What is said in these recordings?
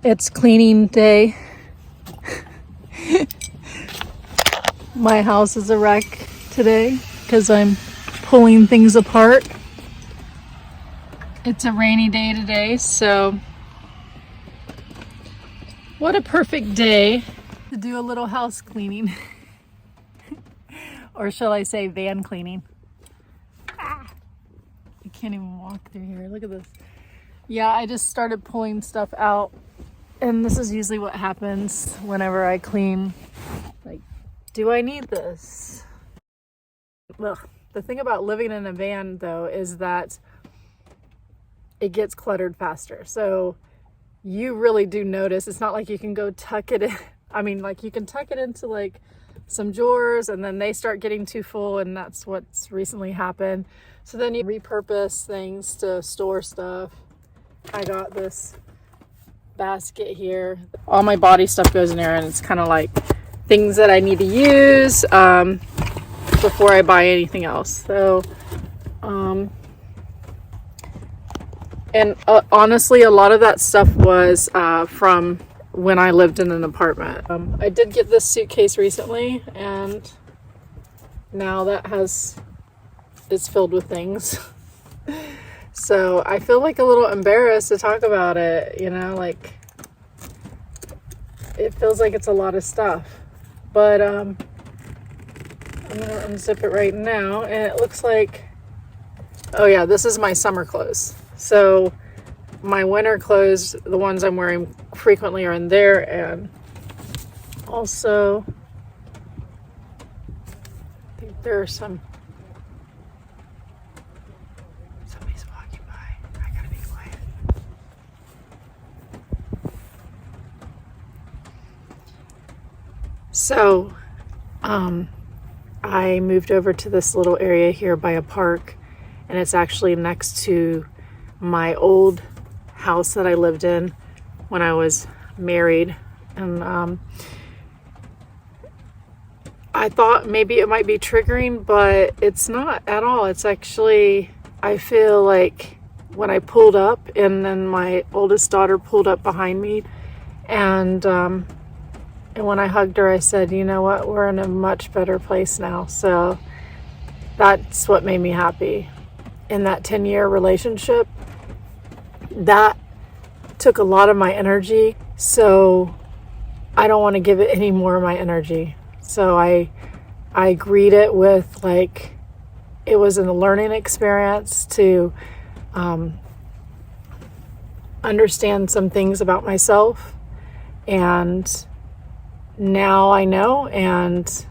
It's cleaning day. My house is a wreck today because I'm pulling things apart. It's a rainy day today, so what a perfect day to do a little house cleaning. Or shall I say van cleaning. I can't even walk through here. Look at this. Yeah, I just started pulling stuff out. And this is usually what happens whenever I clean. Like, do I need this? Ugh. The thing about living in a van, though, is that it gets cluttered faster. So you really do notice. It's not like you can go tuck it in. I mean, like you can tuck it into like some drawers and then they start getting too full, and that's what's recently happened. So then you repurpose things to store stuff. I got this basket here. All my body stuff goes in there, and it's kind of like things that I need to use before I buy anything else. So honestly, a lot of that stuff was from when I lived in an apartment. I did get this suitcase recently, and now that it's filled with things. So I feel like a little embarrassed to talk about it, you know, like it feels like it's a lot of stuff. But I'm gonna unzip it right now, and it looks like, oh yeah, this is my summer clothes. So my winter clothes, the ones I'm wearing frequently, are in there, and also I think there are somebody's walking by. I gotta be quiet. So I moved over to this little area here by a park, and it's actually next to my old house that I lived in when I was married. And I thought maybe it might be triggering, but it's not at all. It's actually, I feel like when I pulled up, and then my oldest daughter pulled up behind me, and when I hugged her, I said, you know what, we're in a much better place now. So that's what made me happy. In that 10-year relationship, that took a lot of my energy. So I don't want to give it any more of my energy. So I greet it with, like, it was a learning experience to understand some things about myself, and now I know, and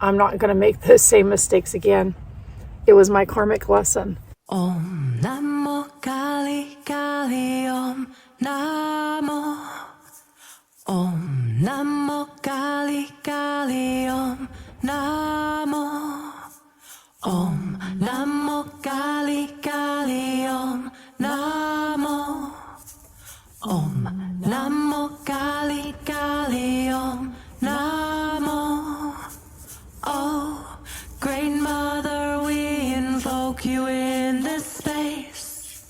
I'm not going to make those same mistakes again. It was my karmic lesson. Om Namo Kali Kali Om Namo. Om Namo Kali Kali Om Namo. Om Namo Kali Kali Om Namo. Om Namo Kali Kali Om Namo. Oh, Great Mother, we invoke you in this space.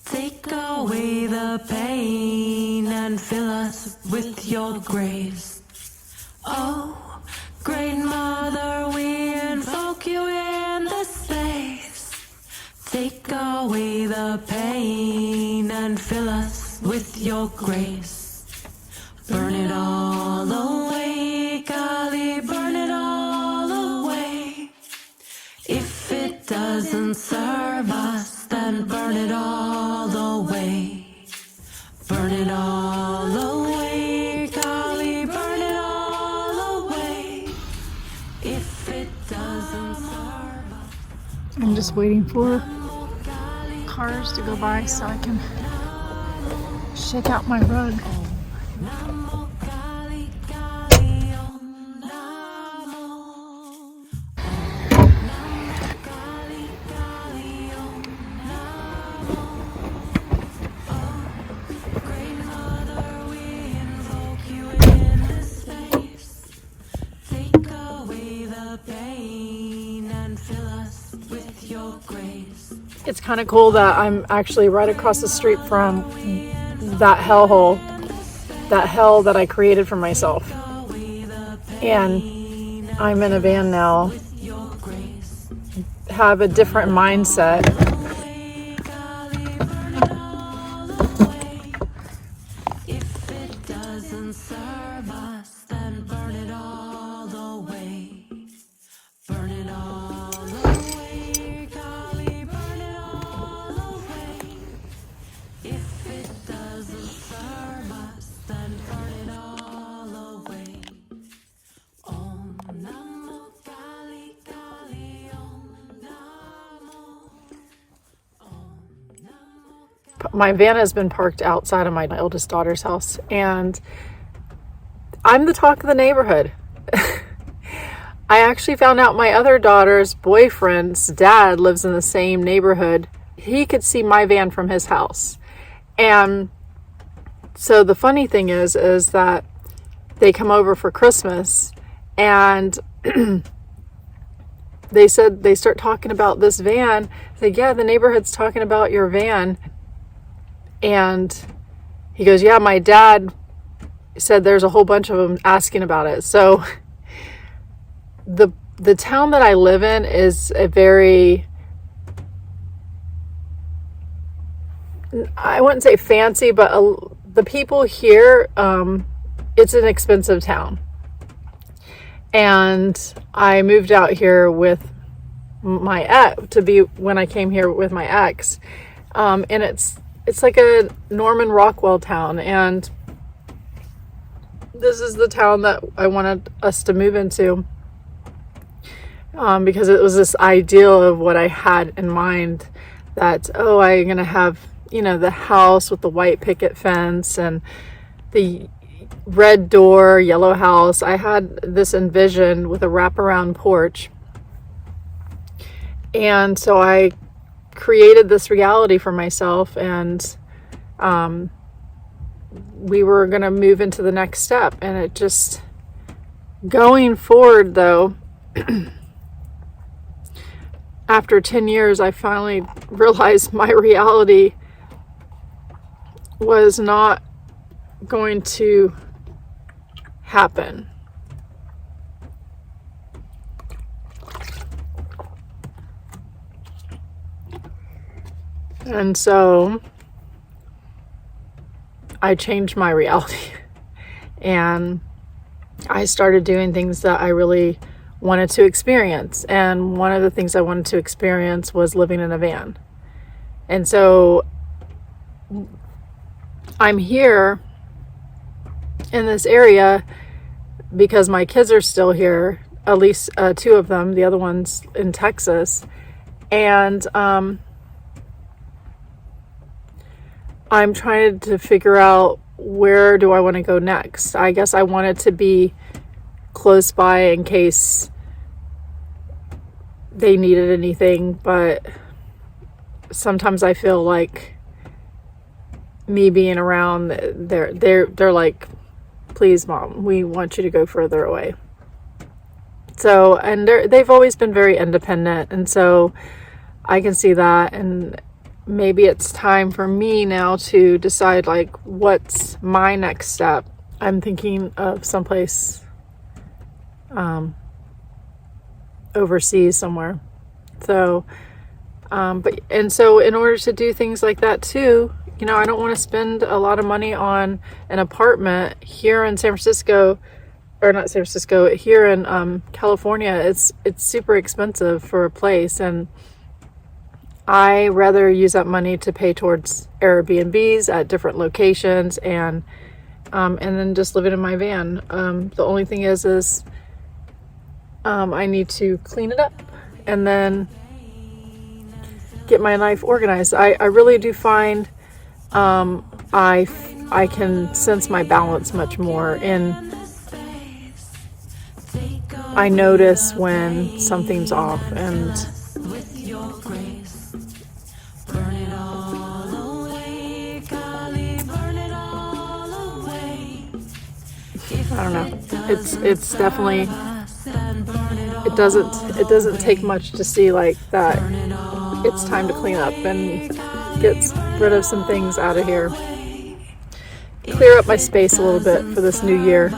Take away the pain and fill us with your grace. Oh, Great Mother, we invoke you in this space. Take away the pain and fill us with your grace. Burn it all away, Kali, burn it all away. If it doesn't serve us, then burn it all away. Burn it all away, Kali, burn it all away. If it doesn't serve us. I'm just waiting for cars to go by so I can shake out my rug. It's kind of cool that I'm actually right across the street from that hellhole, that hell that I created for myself. And I'm in a van now, have a different mindset. If it doesn't serve us, then burn it all away. Burn it all away, Kali, burn it all away. If it doesn't serve us, then burn it all away. Om Namo Kali Kali Om Namo. Om Namo. My van has been parked outside of my eldest daughter's house, and I'm the talk of the neighborhood. I actually found out my other daughter's boyfriend's dad lives in the same neighborhood. He could see my van from his house. And so the funny thing is that they come over for Christmas, and they said, they start talking about this van. I said, yeah, the neighborhood's talking about your van. And he goes, yeah, my dad said there's a whole bunch of them asking about it. So the town that I live in is a very, I wouldn't say fancy, but the people here, it's an expensive town. And I moved out here with my ex, when I came here with my ex. And it's like a Norman Rockwell town. And this is the town that I wanted us to move into. Because it was this ideal of what I had in mind, that, oh, I'm going to have, the house with the white picket fence and the red door, yellow house. I had this envisioned with a wraparound porch. And so I created this reality for myself, and we were going to move into the next step. And it just, going forward though, after 10 years, I finally realized my reality was not going to happen. And so I changed my reality, and I started doing things that I really wanted to experience. And one of the things I wanted to experience was living in a van. And so I'm here in this area because my kids are still here, at least 2 of them, the other one's in Texas. And I'm trying to figure out, where do I want to go next? I guess I wanted to be close by in case they needed anything, but sometimes I feel like me being around, they're like, please mom, we want you to go further away. So, and they've always been very independent, and so I can see that, and maybe it's time for me now to decide, like, what's my next step. I'm thinking of someplace overseas somewhere. So so in order to do things like that too, I don't want to spend a lot of money on an apartment here in San Francisco, or not San Francisco, here in California. It's super expensive for a place, and I rather use that money to pay towards Airbnbs at different locations, and then just living in my van. The only thing is I need to clean it up and then get my life organized. I really do find I can sense my balance much more, and I notice when something's off, and I don't know. It's definitely, it doesn't take much to see like that it's time to clean up and get rid of some things out of here. clear up my space a little bit for this new year.